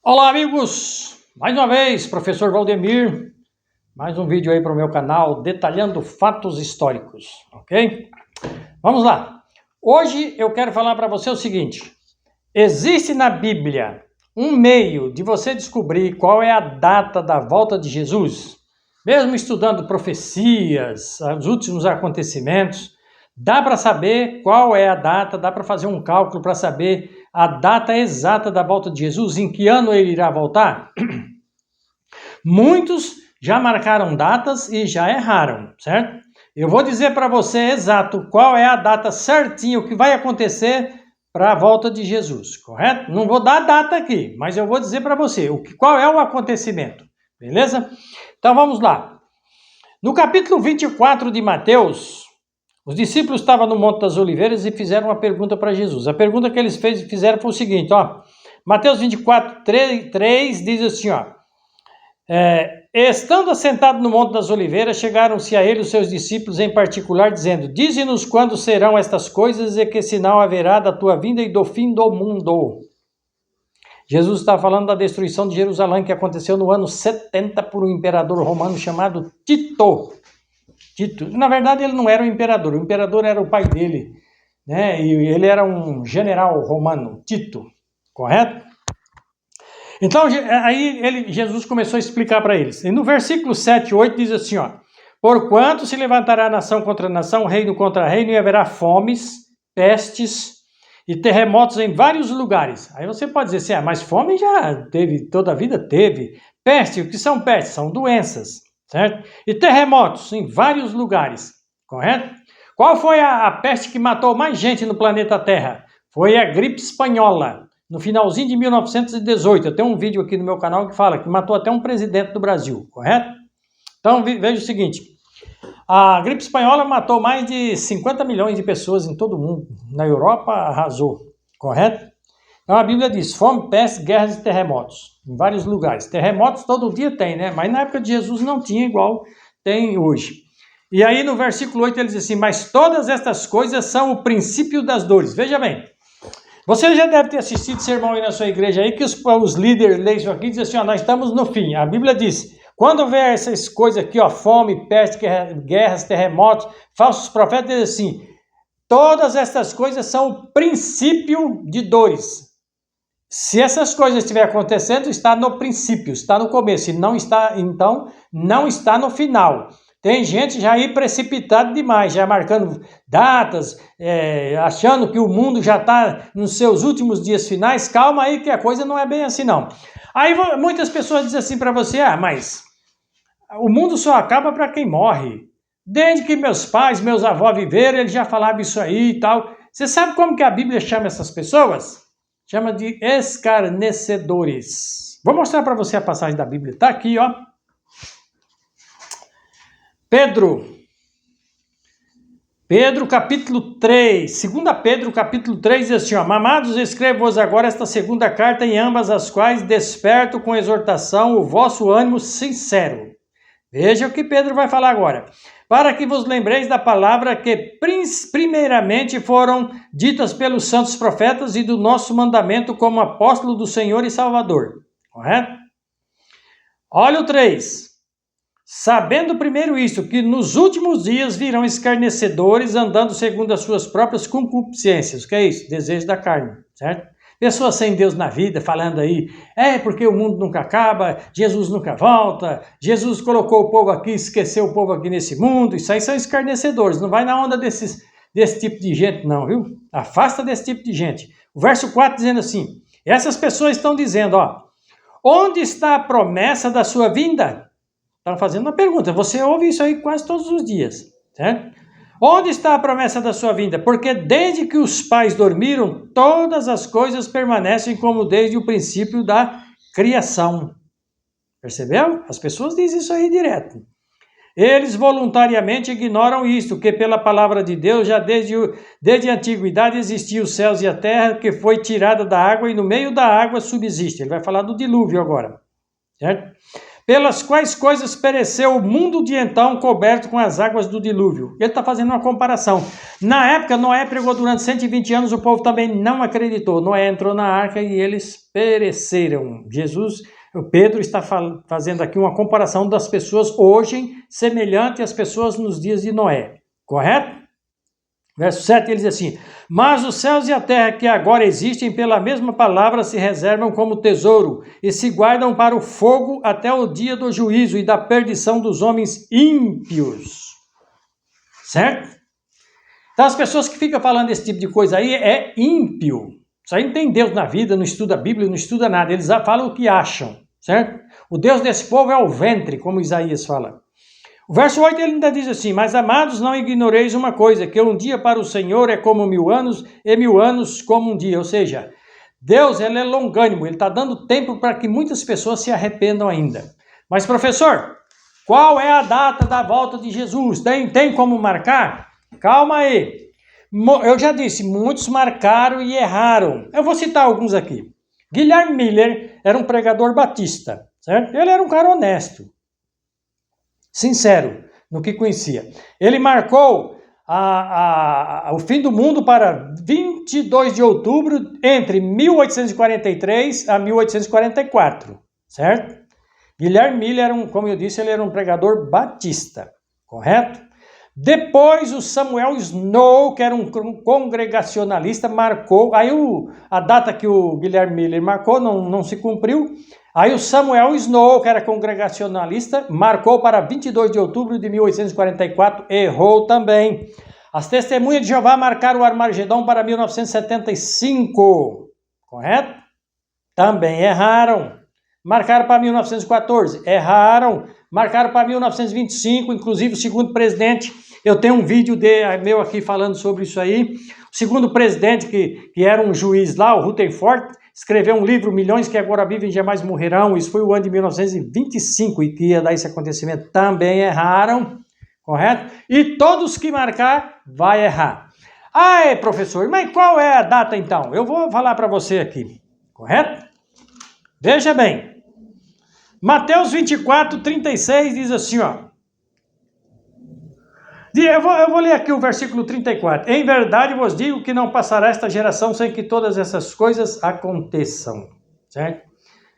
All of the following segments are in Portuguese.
Olá, amigos! Mais uma vez, professor Valdemir, mais um vídeo aí para o meu canal detalhando fatos históricos, ok? Vamos lá! Hoje eu quero falar para você o seguinte: existe na Bíblia um meio de você descobrir qual é a data da volta de Jesus? Mesmo estudando profecias, os últimos acontecimentos, dá para saber qual é a data, dá para fazer um cálculo para saber a data exata da volta de Jesus, em que ano ele irá voltar? Muitos já marcaram datas e já erraram, certo? Eu vou dizer para você exato qual é a data certinha, o que vai acontecer para a volta de Jesus, correto? Não vou dar a data aqui, mas eu vou dizer para você qual é o acontecimento, beleza? Então vamos lá. No capítulo 24 de Mateus, os discípulos estavam no Monte das Oliveiras e fizeram uma pergunta para Jesus. A pergunta que eles fizeram foi o seguinte, ó. Mateus 24, 3 diz assim, ó. Estando assentado no Monte das Oliveiras, chegaram-se a ele os seus discípulos em particular, dizendo: Dize-nos quando serão estas coisas e que sinal haverá da tua vinda e do fim do mundo. Jesus está falando da destruição de Jerusalém, que aconteceu no ano 70 por um imperador romano chamado Tito. Na verdade, ele não era o imperador era o pai dele, né? E ele era um general romano, Tito, correto? Então, aí Jesus começou a explicar para eles. E no versículo 7 e 8 diz assim, ó: Porquanto se levantará nação contra nação, reino contra reino, e haverá fomes, pestes e terremotos em vários lugares. Aí você pode dizer assim, mas fome já teve, toda a vida teve. Peste, o que são pestes? São doenças, certo? E terremotos em vários lugares, correto? Qual foi a peste que matou mais gente no planeta Terra? Foi a gripe espanhola, no finalzinho de 1918. Eu tenho um vídeo aqui no meu canal que fala que matou até um presidente do Brasil, correto? Então veja o seguinte, a gripe espanhola matou mais de 50 milhões de pessoas em todo o mundo. Na Europa arrasou, correto? Então a Bíblia diz, fome, peste, guerras e terremotos, em vários lugares. Terremotos todo dia tem, né? Mas na época de Jesus não tinha igual tem hoje. E aí no versículo 8 ele diz assim, mas todas estas coisas são o princípio das dores. Veja bem, você já deve ter assistido sermão aí na sua igreja aí, que os líderes leem isso aqui e dizem assim, ó, nós estamos no fim. A Bíblia diz, quando vê essas coisas aqui, ó, fome, peste, guerras, terremotos, falsos profetas, dizem assim, todas essas coisas são o princípio de dores. Se essas coisas estiverem acontecendo, está no princípio, está no começo, e não está, então, não está no final. Tem gente já aí precipitado demais, já marcando datas, achando que o mundo já está nos seus últimos dias finais. Calma aí que a coisa não é bem assim não. Aí muitas pessoas dizem assim para você, mas o mundo só acaba para quem morre. Desde que meus pais, meus avós viveram, eles já falavam isso aí e tal. Você sabe como que a Bíblia chama essas pessoas? Chama de escarnecedores. Vou mostrar para você a passagem da Bíblia. Está aqui, ó. Pedro capítulo 3, 2 Pedro capítulo 3 diz assim, ó, Amados, escrevo-vos agora esta segunda carta, em ambas as quais desperto com exortação o vosso ânimo sincero. Veja o que Pedro vai falar agora. Para que vos lembreis da palavra que primeiramente foram ditas pelos santos profetas e do nosso mandamento como apóstolo do Senhor e Salvador. Correto? Olha o 3. Sabendo primeiro isto, que nos últimos dias virão escarnecedores andando segundo as suas próprias concupiscências. O que é isso? Desejo da carne, certo? Pessoas sem Deus na vida, falando aí, porque o mundo nunca acaba, Jesus nunca volta, Jesus colocou o povo aqui, esqueceu o povo aqui nesse mundo. Isso aí são escarnecedores, não vai na onda desse tipo de gente não, viu? Afasta desse tipo de gente. O verso 4 dizendo assim, essas pessoas estão dizendo, ó, onde está a promessa da sua vinda? Estão fazendo uma pergunta, você ouve isso aí quase todos os dias, certo? Onde está a promessa da sua vinda? Porque desde que os pais dormiram, todas as coisas permanecem como desde o princípio da criação. Percebeu? As pessoas dizem isso aí direto. Eles voluntariamente ignoram isto, que pela palavra de Deus, já desde a antiguidade existiam os céus e a terra, que foi tirada da água e no meio da água subsiste. Ele vai falar do dilúvio agora, certo? pelas quais coisas pereceu o mundo de então, coberto com as águas do dilúvio. Ele está fazendo uma comparação. Na época, Noé pregou durante 120 anos, o povo também não acreditou. Noé entrou na arca e eles pereceram. Pedro está fazendo aqui uma comparação das pessoas hoje, semelhante às pessoas nos dias de Noé. Correto? Verso 7, ele diz assim: mas os céus e a terra que agora existem pela mesma palavra se reservam como tesouro e se guardam para o fogo até o dia do juízo e da perdição dos homens ímpios. Certo? Então as pessoas que ficam falando esse tipo de coisa aí é ímpio. Isso aí não tem Deus na vida, não estuda a Bíblia, não estuda nada. Eles falam o que acham. Certo? O Deus desse povo é o ventre, como Isaías fala. O verso 8 ele ainda diz assim: mas amados, não ignoreis uma coisa, que um dia para o Senhor é como 1000 anos, e 1000 anos como um dia. Ou seja, Deus ele é longânimo, ele está dando tempo para que muitas pessoas se arrependam ainda. Mas professor, qual é a data da volta de Jesus? Tem como marcar? Calma aí. Eu já disse, muitos marcaram e erraram. Eu vou citar alguns aqui. Guilherme Miller era um pregador batista, certo? Ele era um cara honesto, sincero no que conhecia. Ele marcou o fim do mundo para 22 de outubro entre 1843 a 1844, certo? Guilherme Miller, como eu disse, ele era um pregador batista, correto? Depois o Samuel Snow, que era um congregacionalista, marcou, aí a data que o Guilherme Miller marcou não se cumpriu. Aí o Samuel Snow, que era congregacionalista, marcou para 22 de outubro de 1844, errou também. As Testemunhas de Jeová marcaram o Armagedon para 1905, correto? Também erraram. Marcaram para 1914, erraram. Marcaram para 1925, inclusive o segundo presidente, eu tenho um vídeo meu aqui falando sobre isso aí. O segundo presidente, que era um juiz lá, o Rutherford, escreveu um livro, Milhões que agora vivem jamais morrerão. Isso foi o ano de 1925 e que ia dar esse acontecimento. Também erraram, correto? E todos que marcar, vai errar. Ah, professor, mas qual é a data então? Eu vou falar para você aqui, correto? Veja bem. Mateus 24, 36 diz assim, ó. Eu vou ler aqui o versículo 34. Em verdade vos digo que não passará esta geração sem que todas essas coisas aconteçam. Certo?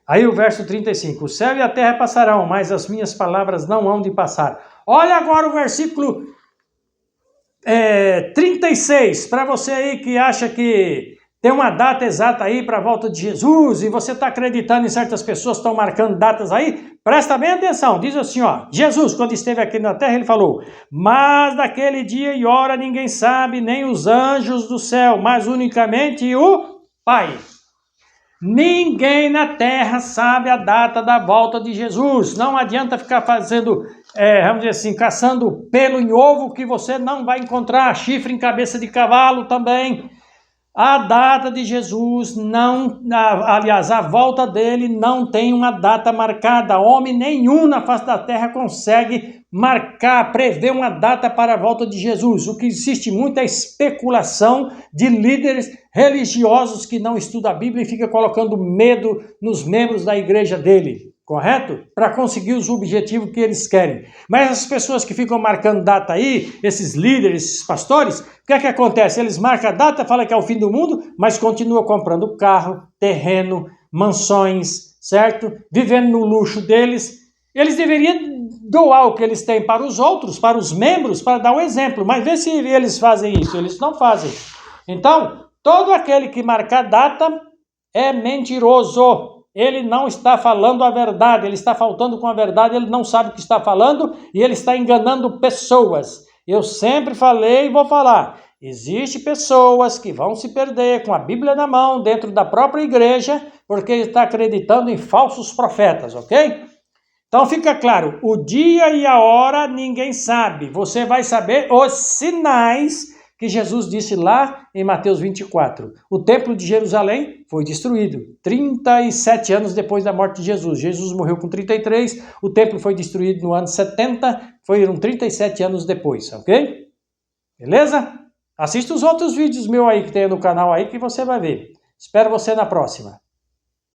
Aí o verso 35. O céu e a terra passarão, mas as minhas palavras não hão de passar. Olha agora o versículo 36. Para você aí que acha que tem uma data exata aí para a volta de Jesus e você está acreditando em certas pessoas que estão marcando datas aí, presta bem atenção. Diz assim, ó, Jesus, quando esteve aqui na terra, ele falou: mas daquele dia e hora ninguém sabe, nem os anjos do céu, mas unicamente o Pai. Ninguém na terra sabe a data da volta de Jesus. Não adianta ficar fazendo, vamos dizer assim, caçando pelo em ovo que você não vai encontrar, chifre em cabeça de cavalo também. A data de Jesus aliás, a volta dele não tem uma data marcada. Homem nenhum na face da terra consegue prever uma data para a volta de Jesus. O que existe muito é especulação de líderes religiosos que não estudam a Bíblia e ficam colocando medo nos membros da igreja dele. Correto? Para conseguir os objetivos que eles querem. Mas as pessoas que ficam marcando data aí, esses líderes, esses pastores, o que é que acontece? Eles marcam a data, falam que é o fim do mundo, mas continuam comprando carro, terreno, mansões, certo? Vivendo no luxo deles. Eles deveriam doar o que eles têm para os outros, para os membros, para dar um exemplo. Mas vê se eles fazem isso. Eles não fazem. Então, todo aquele que marcar data é mentiroso. Ele não está falando a verdade, ele está faltando com a verdade, ele não sabe o que está falando e ele está enganando pessoas. Eu sempre falei e vou falar, existem pessoas que vão se perder com a Bíblia na mão dentro da própria igreja porque está acreditando em falsos profetas, ok? Então fica claro, o dia e a hora ninguém sabe, você vai saber os sinais que Jesus disse lá em Mateus 24. O templo de Jerusalém foi destruído 37 anos depois da morte de Jesus. Jesus morreu com 33, o templo foi destruído no ano 70, foram 37 anos depois, ok? Beleza? Assista os outros vídeos meus aí que tem no canal aí que você vai ver. Espero você na próxima.